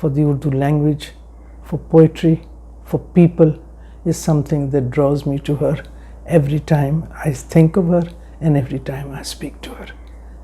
for the Urdu language, for poetry, for people is something that draws me to her every time I think of her and every time I speak to her.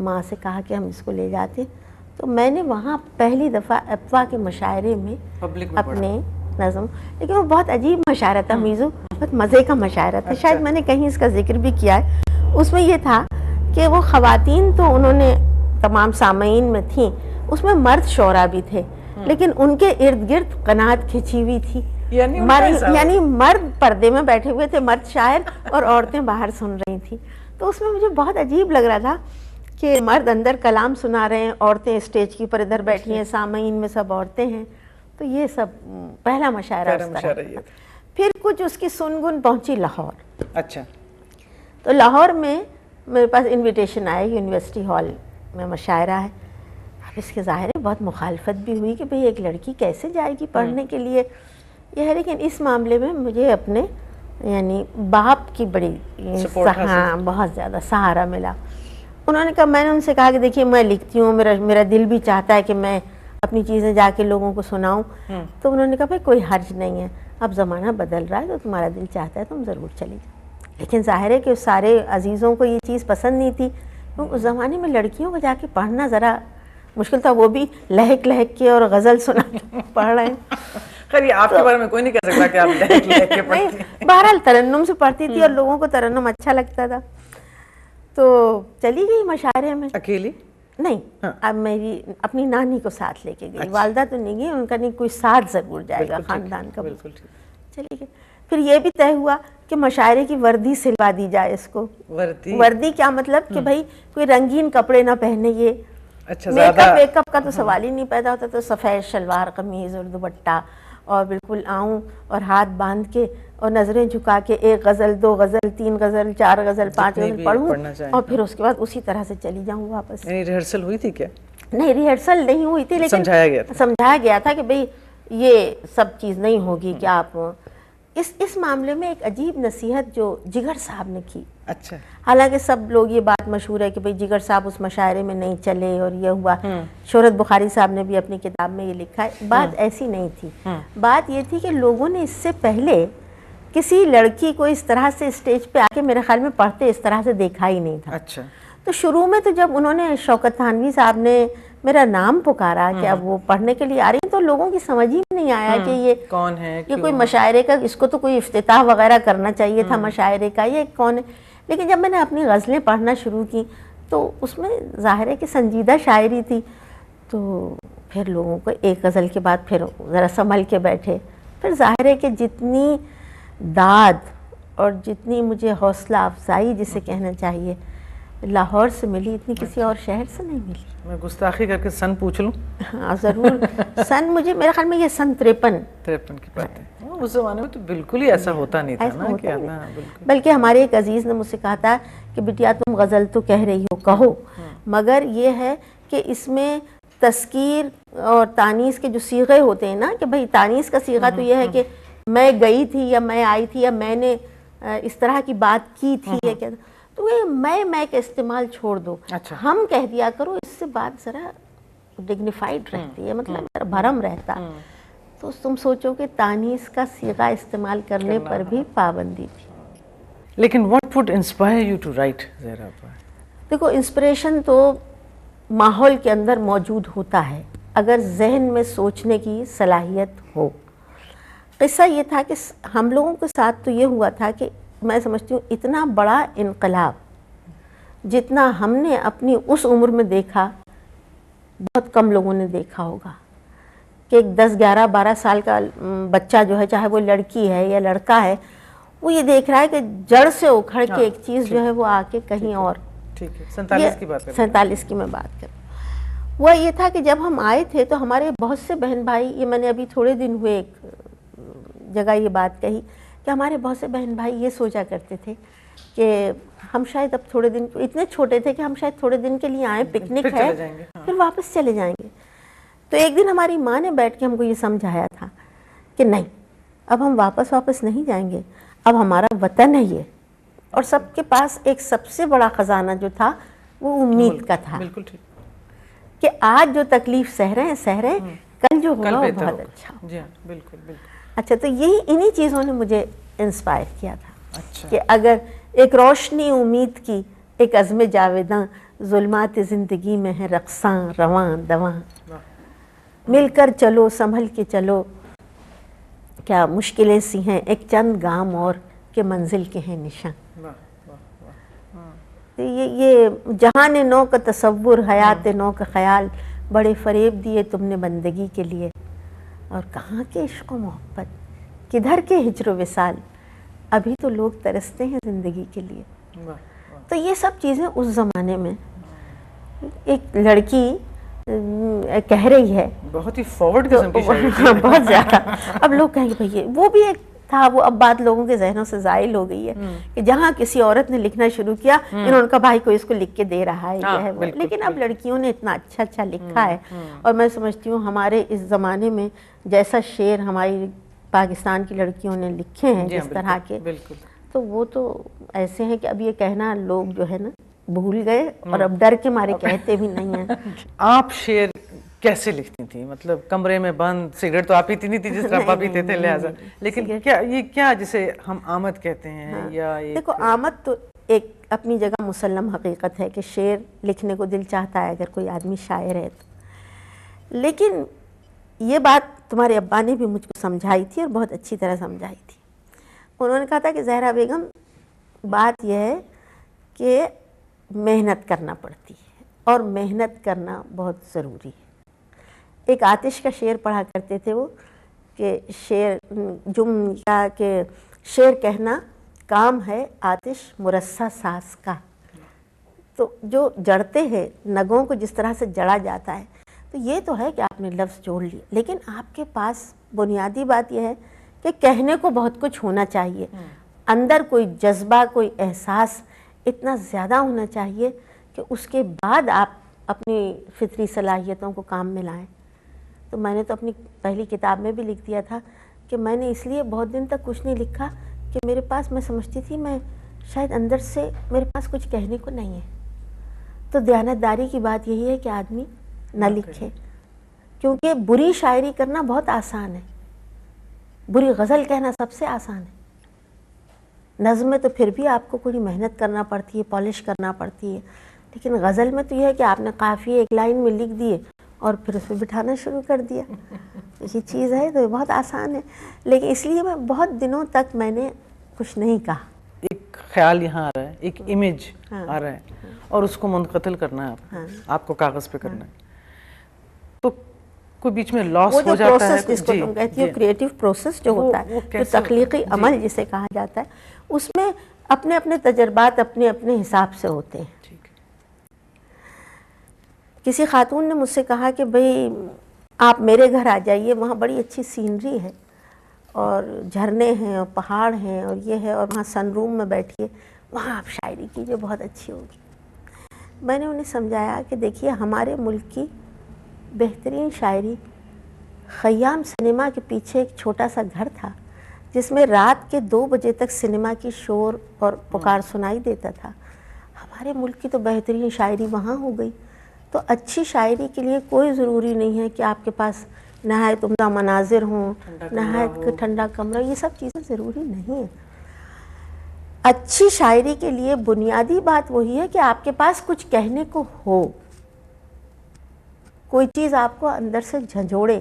ماں سے کہا کہ ہم اس کو لے جاتے. تو میں نے وہاں پہلی دفعہ افوا کے مشاعرے میں اپنے نظم, لیکن وہ بہت عجیب مشاعرہ تھا میزو, بہت مزے کا مشاعرہ تھا. شاید میں نے کہیں اس کا ذکر بھی کیا ہے. اس میں یہ تھا کہ وہ خواتین تو انہوں نے تمام سامعین میں تھیں, اس میں مرد شعراء بھی تھے, لیکن ان کے ارد گرد قناعت کھچی ہوئی تھی. یعنی مرد پردے میں بیٹھے ہوئے تھے, مرد شاعر, اور عورتیں باہر سن رہی تھیں. تو اس میں مجھے بہت عجیب لگ رہا تھا کہ مرد اندر کلام سنا رہے ہیں, عورتیں اسٹیج کے اوپر ادھر بیٹھی ہیں, سامعین میں سب عورتیں ہیں. تو یہ سب پہلا مشاعرہ اس طرح. پھر کچھ اس کی سنگن پہنچی لاہور. اچھا. تو لاہور میں میرے پاس انویٹیشن آیا یونیورسٹی ہال میں مشاعرہ ہے. اب اس کے ظاہر ہے بہت مخالفت بھی ہوئی کہ بھئی ایک لڑکی کیسے جائے گی پڑھنے کے لیے یہ ہے. لیکن اس معاملے میں مجھے اپنے یعنی باپ کی بڑی بہت زیادہ سہارا ملا. انہوں نے کہا, میں نے ان سے کہا کہ دیکھیے میں لکھتی ہوں, میرا دل بھی چاہتا ہے کہ میں اپنی چیزیں جا کے لوگوں کو سناؤں. تو انہوں نے کہا بھائی کوئی حرج نہیں ہے, اب زمانہ بدل رہا ہے تو تمہارا دل چاہتا ہے تم ضرور چلی جاؤ. لیکن ظاہر ہے کہ سارے عزیزوں کو یہ چیز پسند نہیں تھی. اس زمانے میں لڑکیوں کو جا کے پڑھنا ذرا مشکل تھا, وہ بھی لہک لہک کے اور غزل سنا پڑھ رہے ہیں. خیر آپ کے بارے میں کوئی نہیں کہہ سکتا کہ آپ لہک لہک کے پڑھتی ہیں. بہرحال ترنم سے پڑھتی تھی اور لوگوں کو ترنم اچھا لگتا تھا. تو چلی گئی مشاعرے میں. اکیلی؟ نہیں, اب میری اپنی نانی کو ساتھ لے کے گئی. والدہ تو نہیں گئی, ان کا نہیں کوئی ساتھ ضرور جائے گا خاندان کا. بالکل چلی گئی. پھر یہ بھی طے ہوا کہ مشاعرے کی وردی سلوا دی جائے اس کو. وردی کیا مطلب کہ بھائی کوئی رنگین کپڑے نہ پہنے. یہ میک اپ کا تو سوال ہی نہیں پیدا ہوتا. تو سفید شلوار قمیض اور دوپٹہ اور بالکل آؤں اور ہاتھ باندھ کے اور نظریں جھکا کے ایک غزل, 2 غزل, 3 غزل, 4 غزل, 5 غزل پڑھوں اور پھر اس کے بعد اسی طرح سے چلی جاؤں واپس. ریہرسل ہوئی تھی کیا؟ نہیں, ریہرسل نہیں ہوئی تھی, لیکن سمجھایا گیا تھا کہ بھئی یہ سب چیز نہیں ہوگی کہ آپ اس معاملے میں. ایک عجیب نصیحت جو جگر صاحب نے کی. اچھا. حالانکہ سب لوگ یہ بات مشہور ہے کہ بھئی جگر صاحب اس مشاعرے میں نہیں چلے اور یہ ہوا. شہرت بخاری صاحب نے بھی اپنی کتاب میں یہ لکھا ہے. بات ایسی نہیں تھی. بات یہ تھی کہ لوگوں نے اس سے پہلے کسی لڑکی کو اس طرح سے اسٹیج پہ آ کے میرے خیال میں پڑھتے اس طرح سے دیکھا ہی نہیں تھا. اچھا. تو شروع میں تو جب انہوں نے شوکت تھانوی صاحب نے میرا نام پکارا کہ اب وہ پڑھنے کے لیے آ رہی ہیں, تو لوگوں کی سمجھ ہی نہیں آیا کہ یہ کون ہے, یہ کوئی مشاعرے کا, اس کو تو کوئی افتتاح وغیرہ کرنا چاہیے تھا مشاعرے کا, یہ کون ہے. لیکن جب میں نے اپنی غزلیں پڑھنا شروع کی تو اس میں ظاہر ہے کہ سنجیدہ شاعری تھی. تو پھر لوگوں کو ایک غزل کے بعد پھر ذرا سنبھل کے بیٹھے. پھر ظاہر ہے کہ جتنی داد اور جتنی مجھے حوصلہ افزائی جسے کہنا چاہیے لاہور سے ملی, اتنی کسی اور شہر سے نہیں ملی. میں گستاخی کر کے سن پوچھ لوں؟ ہاں ضرور. سن مجھے میرے خیال میں یہ سن 53 کی بات ہے. اس زمانے میں تو بالکل ہی ایسا ہوتا نہیں تھا نا کہ بلکہ ہمارے ایک عزیز نے مجھ سے کہا تھا کہ بیٹیا تم غزل تو کہہ رہی ہو, کہو, مگر یہ ہے کہ اس میں تذکیر اور تانیث کے جو صیغے ہوتے ہیں نا, کہ بھئی تانیث کا صیغہ تو یہ ہے کہ میں گئی تھی یا میں آئی تھی یا میں نے اس طرح کی بات کی تھی یا کیا, تو یہ میں کا استعمال چھوڑ دو. ہم کہہ دیا کرو, اس سے بات ذرا ڈگنیفائڈ رہتی ہے, مطلب بھرم رہتا. تو تم سوچو کہ تانیث کا صیغہ استعمال کرنے پر بھی پابندی تھی. لیکن what would inspire you to write, Zahra ابا؟ دیکھو, انسپریشن تو ماحول کے اندر موجود ہوتا ہے اگر ذہن میں سوچنے کی صلاحیت ہو. قصہ یہ تھا کہ ہم لوگوں کے ساتھ تو یہ ہوا تھا کہ میں سمجھتی ہوں اتنا بڑا انقلاب جتنا ہم نے اپنی اس عمر میں دیکھا بہت کم لوگوں نے دیکھا ہوگا. کہ ایک 10, 11, 12 سال کا بچہ جو ہے, چاہے وہ لڑکی ہے یا لڑکا ہے, وہ یہ دیکھ رہا ہے کہ جڑ سے اکھڑ کے ایک چیز جو ہے وہ آ کے کہیں اور. 47 کی میں بات کروں. وہ یہ تھا کہ جب ہم آئے تھے تو ہمارے بہت سے بہن بھائی, یہ میں نے ابھی تھوڑے دن ہوئے ایک جگہ یہ بات کہی کہ ہمارے بہت سے بہن بھائی یہ سوچا کرتے تھے کہ ہم شاید اب تھوڑے دن, اتنے چھوٹے تھے کہ ہم شاید تھوڑے دن کے لیے آئیں, پکنک ہے, پھر واپس چلے جائیں گے. تو ایک دن ہماری ماں نے بیٹھ کے ہم کو یہ سمجھایا تھا کہ نہیں, اب ہم واپس نہیں جائیں گے, اب ہمارا وطن ہے یہ. اور سب کے پاس ایک سب سے بڑا خزانہ جو تھا وہ امید کا تھا کہ آج جو تکلیف سہ رہے ہیں کل جو ہوگا وہ بہت اچھا ہوگا. اچھا, تو یہی انہی چیزوں نے مجھے انسپائر کیا تھا کہ اگر ایک روشنی امید کی, ایک عزم جاویداں ظلمات زندگی میں ہے رقصاں رواں دواں، مل کر چلو سنبھل کے چلو، کیا مشکلیں سی ہیں ایک چند گام اور کہ منزل کے ہیں نشاں۔ یہ جہان نو کا تصور، حیات نو کا خیال، بڑے فریب دیے تم نے بندگی کے لیے، اور کہاں کے عشق و محبت، کدھر کے ہجر و وصال، ابھی تو لوگ ترستے ہیں زندگی کے لیے۔ تو یہ سب چیزیں اس زمانے میں ایک لڑکی کہہ رہی ہے، بہت ہی فارورڈ قسم کی شاعری تھی۔ بہت زیادہ۔ اب لوگ کہیں گے بھئی وہ بھی ایک تھا، وہ اب بات لوگوں کے ذہنوں سے زائل ہو گئی ہے کہ جہاں کسی عورت نے لکھنا شروع کیا انہوں نے کہا بھائی کوئی اس کو لکھ کے دے رہا ہے یہ ہے وہ، لیکن اب لڑکیوں نے اتنا اچھا لکھا ہے، اور میں سمجھتی ہوں ہمارے اس زمانے میں جیسا شعر ہماری پاکستان کی لڑکیوں نے لکھے ہیں جس طرح کے، تو وہ تو ایسے ہیں کہ اب یہ کہنا لوگ جو ہے نا بھول گئے، اور اب ڈر کے مارے کہتے بھی نہیں ہیں۔ آپ شعر کیسے لکھتی تھی؟ مطلب کمرے میں بند، سگریٹ تو آپ پیتی نہیں تھی جس طرح آپ پیتے تھے لہٰذا، لیکن یہ کیا جسے ہم آمد کہتے ہیں یا دیکھو آمد تو ایک اپنی جگہ مسلم حقیقت ہے کہ شعر لکھنے کو دل چاہتا ہے اگر کوئی آدمی شاعر ہے تو، لیکن یہ بات تمہارے ابا نے بھی مجھ کو سمجھائی تھی اور بہت اچھی طرح سمجھائی تھی۔ انہوں نے کہا تھا کہ زہرا بیگم بات یہ ہے کہ محنت کرنا پڑتی ہے اور محنت کرنا بہت ضروری ہے۔ ایک آتش کا شعر پڑھا کرتے تھے وہ کہ شعر کہنا کام ہے آتش مرصع ساز کا، تو جو جڑتے ہیں نگوں کو جس طرح سے جڑا جاتا ہے، تو یہ تو ہے کہ آپ نے لفظ جوڑ لیے، لیکن آپ کے پاس بنیادی بات یہ ہے کہ کہنے کو بہت کچھ ہونا چاہیے، اندر کوئی جذبہ کوئی احساس اتنا زیادہ ہونا چاہیے کہ اس کے بعد آپ اپنی فطری صلاحیتوں کو کام میں لائیں۔ تو میں نے تو اپنی پہلی کتاب میں بھی لکھ دیا تھا کہ میں نے اس لیے بہت دن تک کچھ نہیں لکھا کہ میرے پاس، میں سمجھتی تھی میں شاید اندر سے میرے پاس کچھ کہنے کو نہیں ہے، تو دیانتداری کی بات یہی ہے کہ آدمی نہ لکھے، کیونکہ بری شاعری کرنا بہت آسان ہے، بری غزل کہنا سب سے آسان ہے، نظم میں تو پھر بھی آپ کو کوئی محنت کرنا پڑتی ہے، پالش کرنا پڑتی ہے، لیکن غزل میں تو یہ ہے کہ آپ نے قافیے ایک لائن میں لکھ دیے اور پھر اس پہ بٹھانا شروع کر دیا، یہ چیز ہے تو بہت آسان ہے، لیکن اس لیے میں بہت دنوں تک میں نے کچھ نہیں کہا۔ ایک خیال یہاں آ رہا ہے، ایک امیج آ رہا ہے اور اس کو منتقل کرنا ہے آپ کو کاغذ پہ کرنا ہے، تو کوئی بیچ میں لاس ہو جاتا ہے، جس کو تم کہتی ہو کریٹیو پروسیس جو ہوتا ہے، جو تخلیقی عمل جسے کہا جاتا ہے، اس میں اپنے اپنے تجربات اپنے اپنے حساب سے ہوتے ہیں۔ کسی خاتون نے مجھ سے کہا کہ بھئی آپ میرے گھر آ جائیے، وہاں بڑی اچھی سینری ہے اور جھرنے ہیں اور پہاڑ ہیں اور یہ ہے، اور وہاں سن روم میں بیٹھیے، وہاں آپ شاعری کیجیے بہت اچھی ہوگی۔ میں نے انہیں سمجھایا کہ دیکھیے ہمارے ملک کی بہترین شاعری خیام سنیما کے پیچھے ایک چھوٹا سا گھر تھا جس میں رات کے 2 بجے تک سنیما کی شور اور پکار سنائی دیتا تھا۔ ہمارے ملک کی تو بہترین شاعری وہاں ہو گئی۔ تو اچھی شاعری کے لیے کوئی ضروری نہیں ہے کہ آپ کے پاس نہایت عمدہ مناظر ہوں، نہایت ٹھنڈا کمرہ، یہ سب چیزیں ضروری نہیں ہیں۔ اچھی شاعری کے لیے بنیادی بات وہی ہے کہ آپ کے پاس کچھ کہنے کو ہو، کوئی چیز آپ کو اندر سے جھنجھوڑے،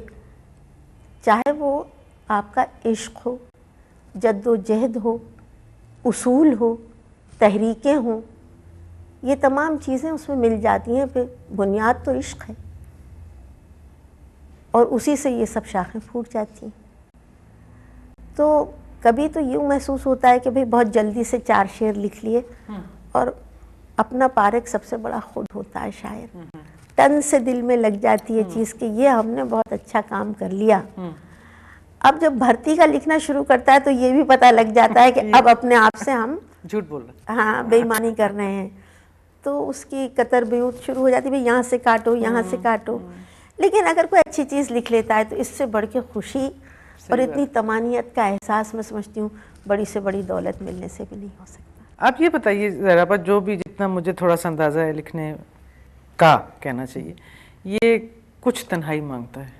چاہے وہ آپ کا عشق ہو، جد و جہد ہو، اصول ہو، تحریکیں ہوں، یہ تمام چیزیں اس میں مل جاتی ہیں، پھر بنیاد تو عشق ہے اور اسی سے یہ سب شاخیں پھوٹ جاتی ہیں۔ تو کبھی تو یوں محسوس ہوتا ہے کہ بھئی بہت جلدی سے 4 شعر لکھ لیے، اور اپنا پارک سب سے بڑا خود ہوتا ہے شاعر، تن سے دل میں لگ جاتی ہے چیز کہ یہ ہم نے بہت اچھا کام کر لیا۔ اب جب بھرتی کا لکھنا شروع کرتا ہے تو یہ بھی پتہ لگ جاتا ہے کہ اب اپنے آپ سے ہم جھوٹ بول رہے ہیں، بے ایمانی کر رہے ہیں، تو اس کی قطر بیوت شروع ہو جاتی ہے، یہاں سے کاٹو یہاں سے کاٹو۔ لیکن اگر کوئی اچھی چیز لکھ لیتا ہے تو اس سے بڑھ کے خوشی اور اتنی طمانینت کا احساس میں سمجھتی ہوں بڑی سے بڑی دولت ملنے سے بھی نہیں ہو سکتا۔ آپ یہ بتائیے ذرا پر، جو بھی جتنا مجھے تھوڑا سا اندازہ ہے لکھنے کا کہنا چاہیے، یہ کچھ تنہائی مانگتا ہے،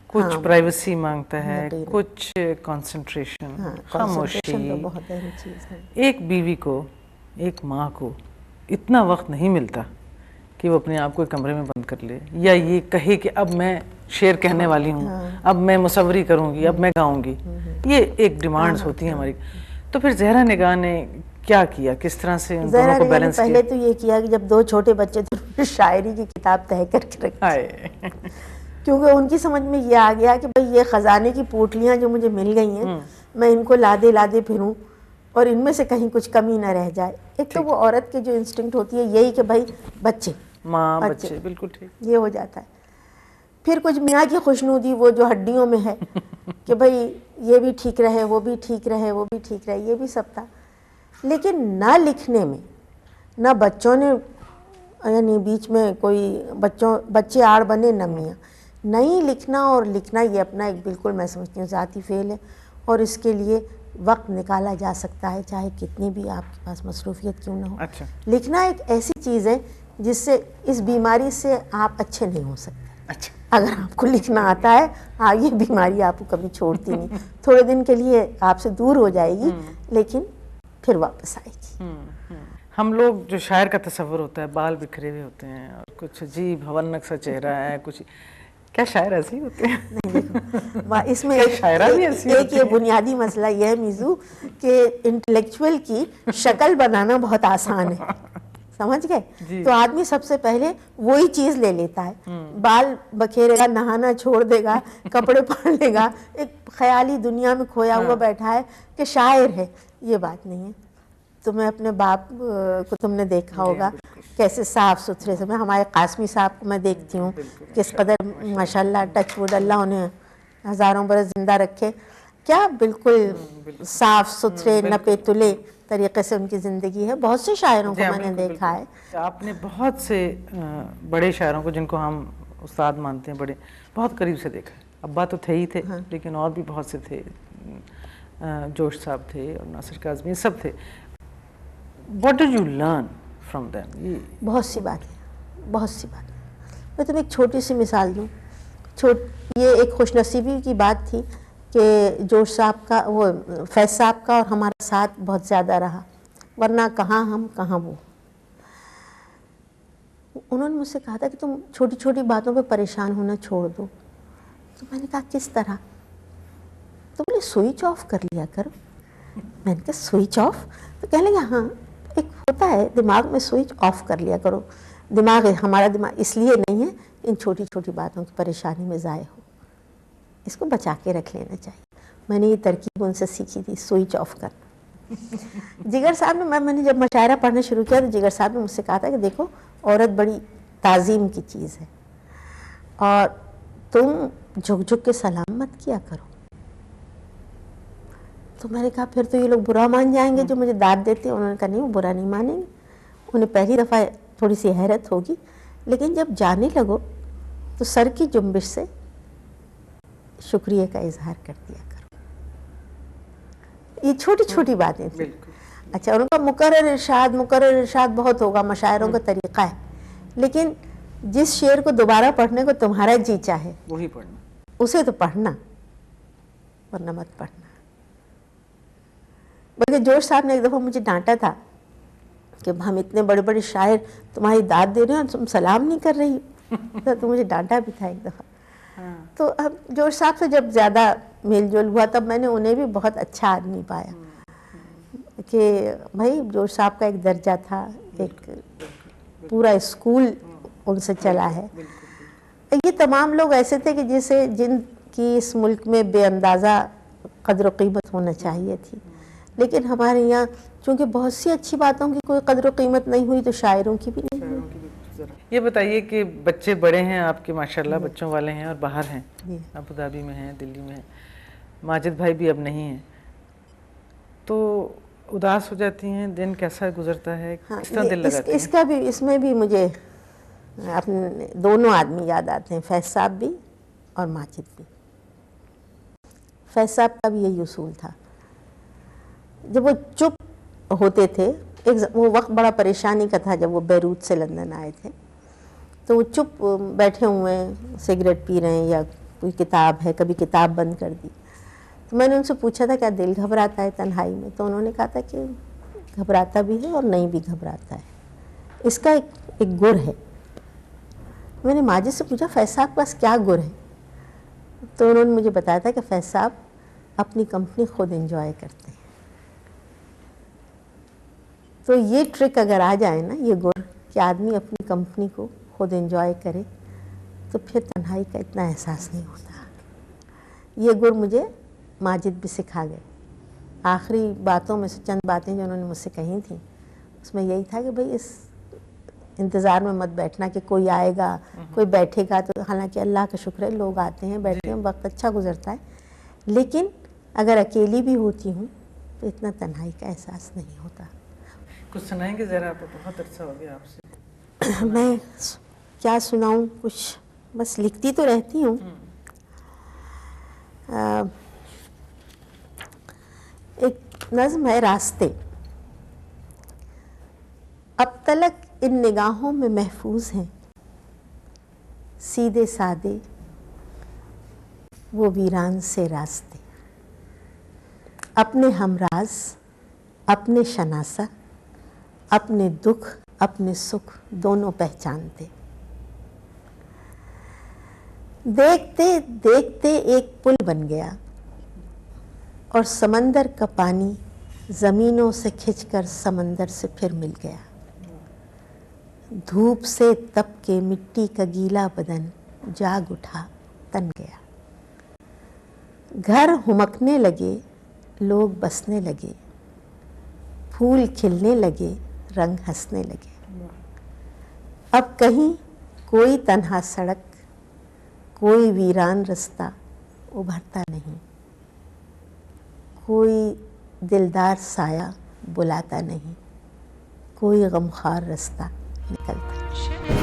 کچھ پرائیویسی مانگتا ہے، کچھ کنسنٹریشن، خاموشی، ایک بیوی کو، ایک ماں کو اتنا وقت نہیں ملتا کہ وہ اپنے آپ کو ایک کمرے میں بند کر لے یا یہ کہے کہ اب میں شعر کہنے والی ہوں, اب میں مصوری کروں گی, اب میں گاؤں گی. یہ ایک ڈیمانڈز ہوتی ہیں ہماری. تو پھر زہرا نگاہ نے کیا کیا, کس طرح سے ان دونوں کو بیلنس کیا؟ پہلے تو یہ کیا کہ جب 2 چھوٹے بچے تھے شاعری کی کتاب تہہ کر کے رکھی, کیونکہ ان کی سمجھ میں یہ آ گیا کہ بھئی یہ خزانے کی پوٹلیاں جو مجھے مل گئی ہیں میں ان کو لادے لادے پھروں اور ان میں سے کہیں کچھ کمی نہ رہ جائے. ایک تو وہ عورت کی جو انسٹنکٹ ہوتی ہے یہی کہ بھئی بچے, ماں بچے, بالکل ٹھیک, یہ ہو جاتا ہے. پھر کچھ میاں کی خوشنودی وہ جو ہڈیوں میں ہے کہ بھئی یہ بھی ٹھیک رہے, وہ بھی ٹھیک رہے, وہ بھی ٹھیک رہے, یہ بھی سب تھا. لیکن نہ لکھنے میں, نہ بچوں نے, یعنی بیچ میں کوئی بچے آڑ بنے نہ میاں, نہیں لکھنا اور لکھنا یہ اپنا ایک بالکل میں سمجھتی ہوں ذاتی فعل ہے, اور اس کے لیے وقت نکالا جا سکتا ہے چاہے کتنی بھی آپ کے پاس مصروفیت کیوں نہ ہو. اچھا, لکھنا ایک ایسی چیز ہے جس سے اس بیماری سے آپ اچھے نہیں ہو سکتے. اچھا, اگر آپ کو لکھنا آتا ہے یہ بیماری آپ کو کبھی چھوڑتی نہیں. تھوڑے دن کے لیے آپ سے دور ہو جائے گی لیکن پھر واپس آئے گی. ہم لوگ جو شاعر کا تصور ہوتا ہے بال بکھرے ہوئے ہوتے ہیں اور کچھ عجیب ہونک سا چہرہ ہے, کچھ کیا شاعر ایسے ہی ہوتے ہیں؟ اس میں ایک یہ بنیادی مسئلہ یہ ہے میزو کہ انٹلیکچوئل کی شکل بنانا بہت آسان ہے, سمجھ گئے؟ تو آدمی سب سے پہلے وہی چیز لے لیتا ہے, بال بکھیرے گا, نہانا چھوڑ دے گا, کپڑے پہن لے گا, ایک خیالی دنیا میں کھویا ہوا بیٹھا ہے کہ شاعر ہے. یہ بات نہیں ہے. تمہیں اپنے باپ کو تم نے دیکھا ہوگا کیسے صاف ستھرے سے, میں ہمارے قاسمی صاحب کو میں دیکھتی ہوں کس قدر ماشاءاللہ ٹچ ووڈ اللہ انہیں ہزاروں برس زندہ رکھے, کیا بالکل صاف ستھرے نپے تلے طریقے سے ان کی زندگی ہے. بہت سے شاعروں کو میں نے دیکھا ہے. آپ نے بہت سے بڑے شاعروں کو جن کو ہم استاد مانتے ہیں بڑے, بہت قریب سے دیکھا ہے. ابا تو تھے ہی تھے لیکن اور بھی بہت سے تھے, جوش صاحب تھے اور ناصر کاظمی, سب تھے. What did you learn from them? بہت سی باتیں, بہت سی باتیں. میں تمہیں ایک چھوٹی سی مثال دوں. یہ ایک خوش نصیبی کی بات تھی کہ جوش صاحب کا, وہ فیض صاحب کا اور ہمارا ساتھ بہت زیادہ رہا, ورنہ کہاں ہم کہاں وہ. انہوں نے مجھ سے کہا تھا کہ تم چھوٹی چھوٹی باتوں پہ پریشان ہونا چھوڑ دو. تو میں نے کہا کس طرح؟ تو بولے سوئچ آف کر لیا کرو. میں نے کہا سوئچ آف؟ تو کہنے لگا ہاں ایک ہوتا ہے دماغ میں, سوئچ آف کر لیا کرو. ہمارا دماغ اس لیے نہیں ہے ان چھوٹی چھوٹی باتوں کی پریشانی میں ضائع ہو, اس کو بچا کے رکھ لینا چاہیے. میں نے یہ ترکیب ان سے سیکھی تھی, سوئچ آف کرنا. جگر صاحب نے, میں نے جب مشاعرہ پڑھنا شروع کیا تو جگر صاحب نے مجھ سے کہا تھا کہ دیکھو عورت بڑی تعظیم کی چیز ہے اور تم جھک جھک کے سلام مت کیا کرو. تو میں نے کہا پھر تو یہ لوگ برا مان جائیں گے جو مجھے داد دیتے ہیں. انہوں نے کہا نہیں, وہ برا نہیں مانیں گے. انہیں پہلی دفعہ تھوڑی سی حیرت ہوگی لیکن جب جانے لگو تو سر کی جنبش سے شکریہ کا اظہار کر دیا کرو. یہ چھوٹی چھوٹی باتیں تھیں. اچھا, ان کا مکرر ارشاد بہت ہوگا, مشاعروں کا طریقہ ہے, لیکن جس شعر کو دوبارہ پڑھنے کو تمہارا جی چاہے وہی پڑھنا, اسے تو پڑھنا ورنہ مت پڑھنا. بلکہ جوش صاحب نے ایک دفعہ مجھے ڈانٹا تھا کہ ہم اتنے بڑے بڑے شاعر تمہاری داد دے رہے ہیں اور تم سلام نہیں کر رہی. تو مجھے ڈانٹا بھی تھا ایک دفعہ. تو اب جوش صاحب سے جب زیادہ میل جول ہوا تب میں نے انہیں بھی بہت اچھا آدمی پایا کہ بھائی جوش صاحب کا ایک درجہ تھا, ایک پورا اسکول ان سے چلا ہے. یہ تمام لوگ ایسے تھے کہ جن کی اس ملک میں بے اندازہ قدر و قیمت ہونا چاہیے تھی, لیکن ہمارے یہاں چونکہ بہت سی اچھی باتوں کی کوئی قدر و قیمت نہیں ہوئی تو شاعروں کی بھی نہیں ہوئی. یہ بتائیے کہ بچے بڑے ہیں آپ کے ماشاءاللہ, بچوں والے ہیں اور باہر ہیں, ابو ظہبی میں ہیں, دلی میں ہیں. ماجد بھائی بھی اب نہیں ہیں, تو اداس ہو جاتی ہیں, دن کیسا گزرتا ہے, کس طرح دل لگاتے ہیں؟ اس میں بھی مجھے اپنے دونوں آدمی یاد آتے ہیں, فیض صاحب بھی اور ماجد بھی. فیض صاحب کا بھی یہی اصول تھا. جب وہ چپ ہوتے تھے, وہ وقت بڑا پریشانی کا تھا جب وہ بیروت سے لندن آئے تھے, تو وہ چپ بیٹھے ہوئے ہیں, سگریٹ پی رہے ہیں یا کوئی کتاب ہے, کبھی کتاب بند کر دی. تو میں نے ان سے پوچھا تھا کیا دل گھبراتا ہے تنہائی میں؟ تو انہوں نے کہا تھا کہ گھبراتا بھی ہے اور نہیں بھی گھبراتا ہے. اس کا ایک گر ہے. میں نے ماجد سے پوچھا فیض صاحب کے پاس کیا گر ہے؟ تو انہوں نے مجھے بتایا تھا کہ فیض صاحب اپنی کمپنی خود انجوائے کرتے ہیں. تو یہ ٹرک اگر آ جائے نا، یہ گر کہ آدمی اپنی کمپنی کو خود انجوائے کرے، تو پھر تنہائی کا اتنا احساس نہیں ہوتا. یہ گر مجھے ماجد بھی سکھا گئے. آخری باتوں میں سے چند باتیں جو انہوں نے مجھ سے کہی تھیں، اس میں یہی تھا کہ بھئی اس انتظار میں مت بیٹھنا کہ کوئی آئے گا، کوئی بیٹھے گا. تو حالانکہ اللہ کا شکر ہے لوگ آتے ہیں بیٹھتے ہیں، وقت اچھا گزرتا ہے، لیکن اگر اکیلی بھی ہوتی ہوں تو اتنا تنہائی کا احساس نہیں ہوتا. کچھ سنائیں گے ذرا؟ آپ بہت عرصہ ہو گیا آپ سے. میں کیا سناؤں، کچھ بس لکھتی تو رہتی ہوں. ایک نظم ہے راستے. اب تلک ان نگاہوں میں محفوظ ہیں سیدھے سادے وہ ویران سے راستے. اپنے ہمراز، اپنے شناسہ، اپنے دکھ اپنے سکھ دونوں پہچانتے. دیکھتے دیکھتے ایک پل بن گیا اور سمندر کا پانی زمینوں سے کھنچ کر سمندر سے پھر مل گیا. دھوپ سے تپ کے مٹی کا گیلا بدن جاگ اٹھا تن گیا. گھر ہمکنے لگے، لوگ بسنے لگے، پھول کھلنے لگے، رنگ ہنسنے لگے. اب کہیں کوئی تنہا سڑک، کوئی ویران رستہ ابھرتا نہیں، کوئی دلدار سایہ بلاتا نہیں، کوئی غمخوار رستہ نکلتا نہیں.